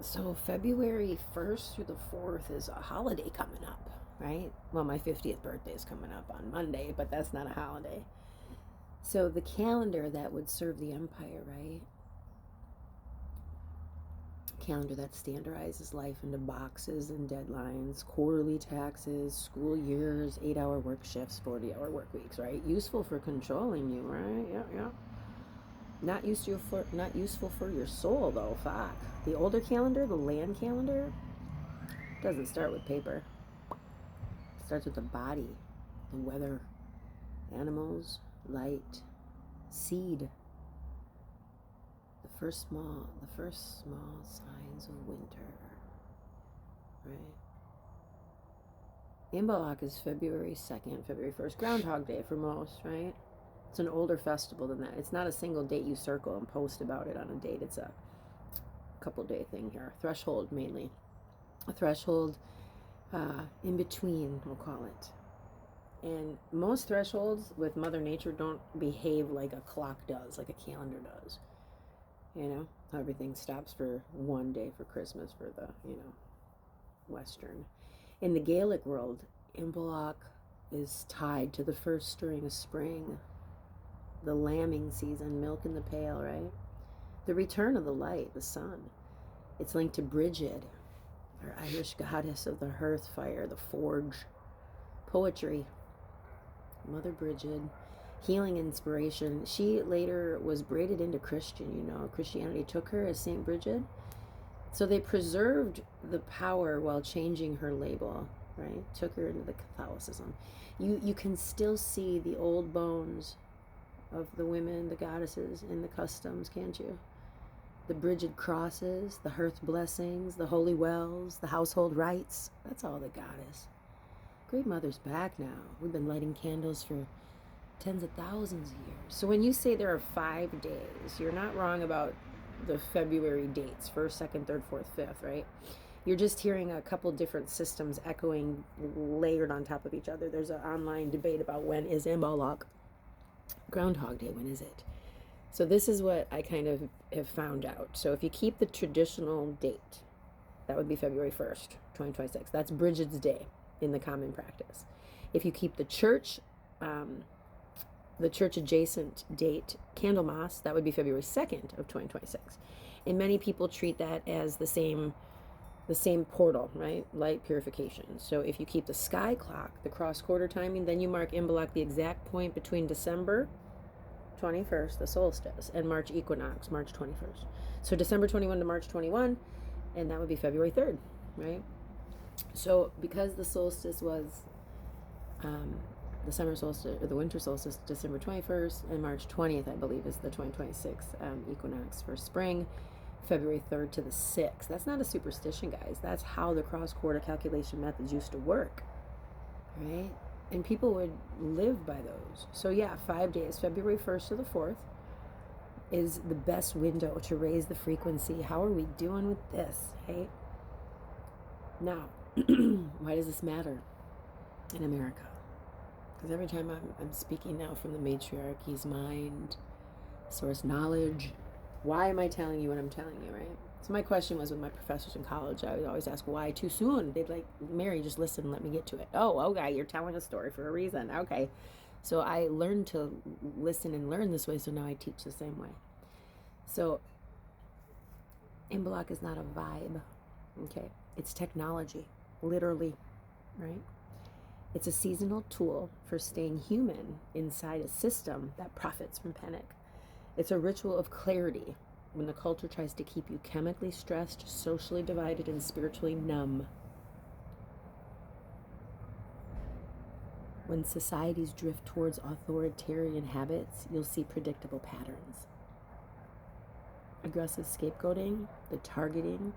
So February 1st through the 4th is a holiday coming up, right? Well, my 50th birthday is coming up on Monday, but that's not a holiday. So the calendar that would serve the empire, right? Calendar that standardizes life into boxes and deadlines, quarterly taxes, school years, 8-hour work shifts, 40-hour work weeks, right? Useful for controlling you, right? Yeah, yeah. Not useful for your soul though. Fuck. The older calendar, the land calendar, doesn't start with paper. It starts with the body, the weather, animals, light, seed. The first small signs of winter. Right. IMBOLC is February 2nd, February 1st, Groundhog Day for most, right? It's an older festival than that. It's not a single date you circle and post about it on a date. It's a couple day thing here. Threshold mainly. A threshold in between, we'll call it. And most thresholds with Mother Nature don't behave like a clock does, like a calendar does. You know, everything stops for one day for Christmas for the, Western. In the Gaelic world, Imbolc is tied to the first stirring of spring, the lambing season, milk in the pail, right? The return of the light, the sun. It's linked to Brigid, our Irish goddess of the hearth fire, the forge, poetry, Mother Brigid, healing inspiration. She later was braided into Christian, Christianity took her as Saint Brigid. So they preserved the power while changing her label, right? Took her into the Catholicism. You can still see the old bones of the women, the goddesses, in the customs, can't you? The Brigid crosses, the hearth blessings, the holy wells, the household rites. That's all the goddess. Great Mother's back now. We've been lighting candles for tens of thousands of years. So when you say there are 5 days, you're not wrong about the February dates, 1st, 2nd, 3rd, 4th, 5th, right? You're just hearing a couple different systems echoing, layered on top of each other. There's an online debate about when is Imbolc. Groundhog Day, when is it? So this is what I kind of have found out. So if you keep the traditional date, that would be February 1st, 2026. That's Brigid's Day in the common practice. If you keep the church adjacent date, Candlemas, that would be February 2nd of 2026. And many people treat that as the same portal, right? Light purification. So if you keep the sky clock, the cross quarter timing, then you mark Imbolc the exact point between December 21st, the solstice, and March equinox, March 21st. So December 21 to March 21, and that would be February 3rd, right? So because the solstice was the summer solstice or the winter solstice, December 21st, and March 20th, I believe, is the 2026 equinox for spring, February 3rd to the 6th. That's not a superstition, guys. That's how the cross-quarter calculation methods used to work, right? And people would live by those. So yeah, 5 days, February 1st to the 4th, is the best window to raise the frequency. How are we doing with this, hey? Now, why does this matter in America? Because every time I'm speaking now from the matriarchy's mind, source knowledge, why am I telling you what I'm telling you, right? So my question was with my professors in college, I would always ask, why too soon? They'd like, Mary, just listen and let me get to it. Oh, okay, you're telling a story for a reason. Okay. So I learned to listen and learn this way, so now I teach the same way. So Imbolc is not a vibe, okay? It's technology, literally, right? It's a seasonal tool for staying human inside a system that profits from panic. It's a ritual of clarity when the culture tries to keep you chemically stressed, socially divided, and spiritually numb. When societies drift towards authoritarian habits, you'll see predictable patterns. Aggressive scapegoating, the targeting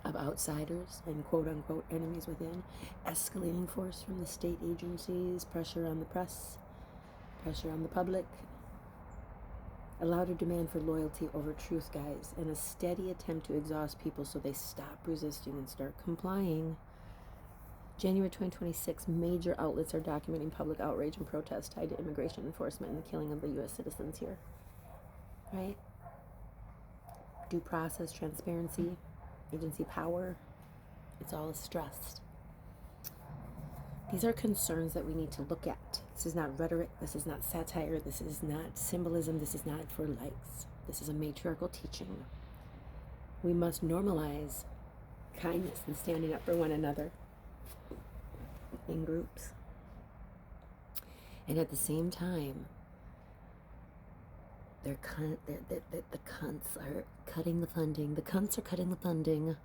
of outsiders and quote-unquote enemies within, escalating force from the state agencies, pressure on the press, pressure on the public, a louder demand for loyalty over truth, guys, and a steady attempt to exhaust people so they stop resisting and start complying. January 2026, major outlets are documenting public outrage and protest tied to immigration enforcement and the killing of the U.S. citizens here. Right? Due process, transparency, agency, power. It's all stressed. These are concerns that we need to look at. This is not rhetoric. This is not satire. This is not symbolism. This is not for likes. This is a matriarchal teaching. We must normalize kindness and standing up for one another in groups. And at the same time, the cunts are cutting the funding. The cunts are cutting the funding,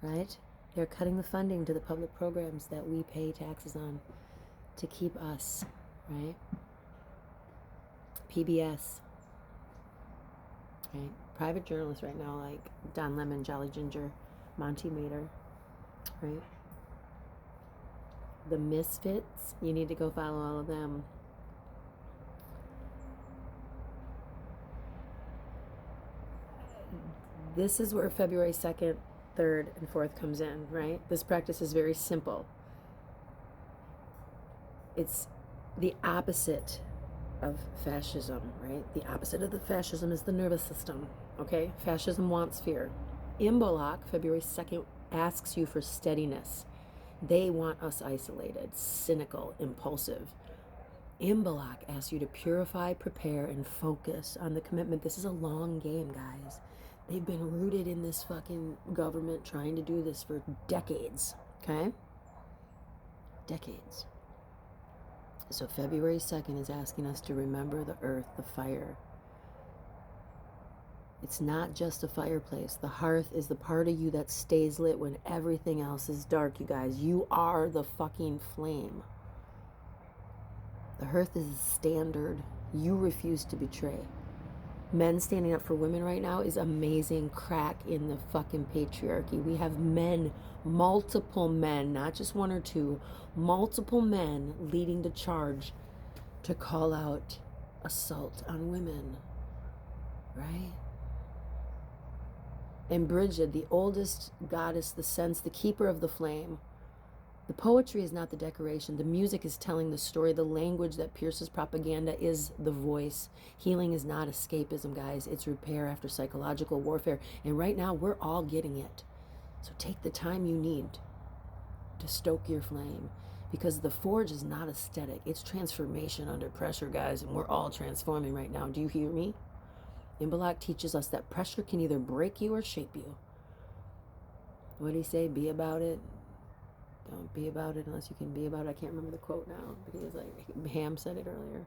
right? They're cutting the funding to the public programs that we pay taxes on to keep us, right? PBS, right? Private journalists right now like Don Lemon, Jolly Ginger, Monty Mater, right? The Misfits, you need to go follow all of them. This is where February 2nd, 3rd, and 4th comes in, right? This practice is very simple. It's the opposite of fascism, right? The opposite of the fascism is the nervous system, okay? Fascism wants fear. IMBOLC, February 2nd, asks you for steadiness. They want us isolated, cynical, impulsive. IMBOLC asks you to purify, prepare, and focus on the commitment. This is a long game, guys. They've been rooted in this fucking government trying to do this for decades, okay? Decades. So February 2nd is asking us to remember the earth, the fire. It's not just a fireplace. The hearth is the part of you that stays lit when everything else is dark, you guys. You are the fucking flame. The hearth is the standard. You refuse to betray. Men standing up for women right now is amazing crack in the fucking patriarchy. We have men, multiple men, not just one or two, multiple men leading the charge to call out assault on women, right? And Bridget, the oldest goddess, the sense, the keeper of the flame. The poetry is not the decoration. The music is telling the story. The language that pierces propaganda is the voice. Healing is not escapism, guys. It's repair after psychological warfare. And right now, we're all getting it. So take the time you need to stoke your flame. Because the forge is not aesthetic. It's transformation under pressure, guys. And we're all transforming right now. Do you hear me? IMBOLC teaches us that pressure can either break you or shape you. What did he say? Be about it. Don't be about it unless you can be about it. I can't remember the quote now, because like Ham said it earlier.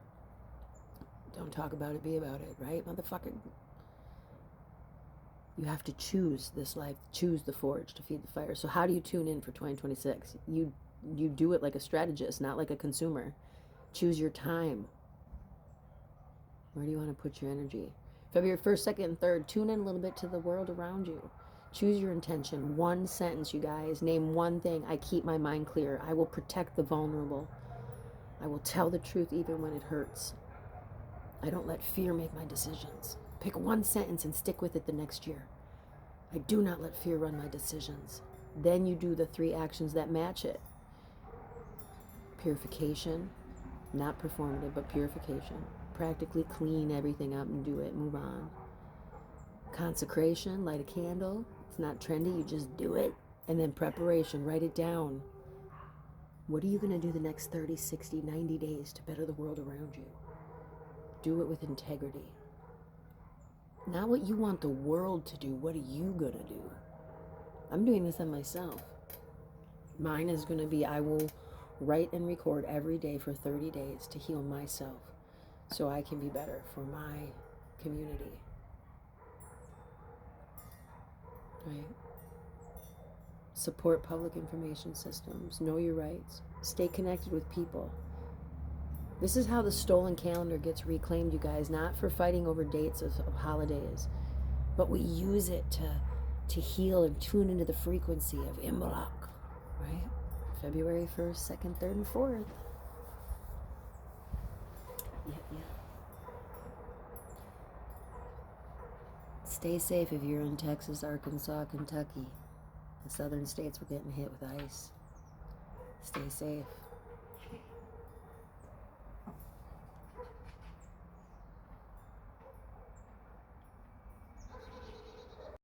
Don't talk about it, be about it, right, motherfucker? You have to choose this life, choose the forge to feed the fire. So how do you tune in for 2026? You do it like a strategist, not like a consumer. Choose your time. Where do you want to put your energy? February 1st, 2nd, and 3rd, tune in a little bit to the world around you. Choose your intention. One sentence, you guys. Name one thing. I keep my mind clear. I will protect the vulnerable. I will tell the truth even when it hurts. I don't let fear make my decisions. Pick one sentence and stick with it the next year. I do not let fear run my decisions. Then you do the 3 actions that match it. Purification. Not performative, but purification. Practically clean everything up and do it. Move on. Consecration. Light a candle. It's not trendy, you just do it. And then preparation, write it down. What are you going to do the next 30, 60, 90 days to better the world around you? Do it with integrity. Not what you want the world to do, what are you going to do? I'm doing this on myself. Mine is going to be, I will write and record every day for 30 days to heal myself so I can be better for my community. Right? Support public information systems. Know your rights. Stay connected with people. This is how the stolen calendar gets reclaimed, you guys. Not for fighting over dates of holidays, but we use it to heal and tune into the frequency of IMBOLC. Right? February 1st, 2nd, 3rd, and 4th. Yeah. Stay safe if you're in Texas, Arkansas, Kentucky. The southern states were getting hit with ice. Stay safe.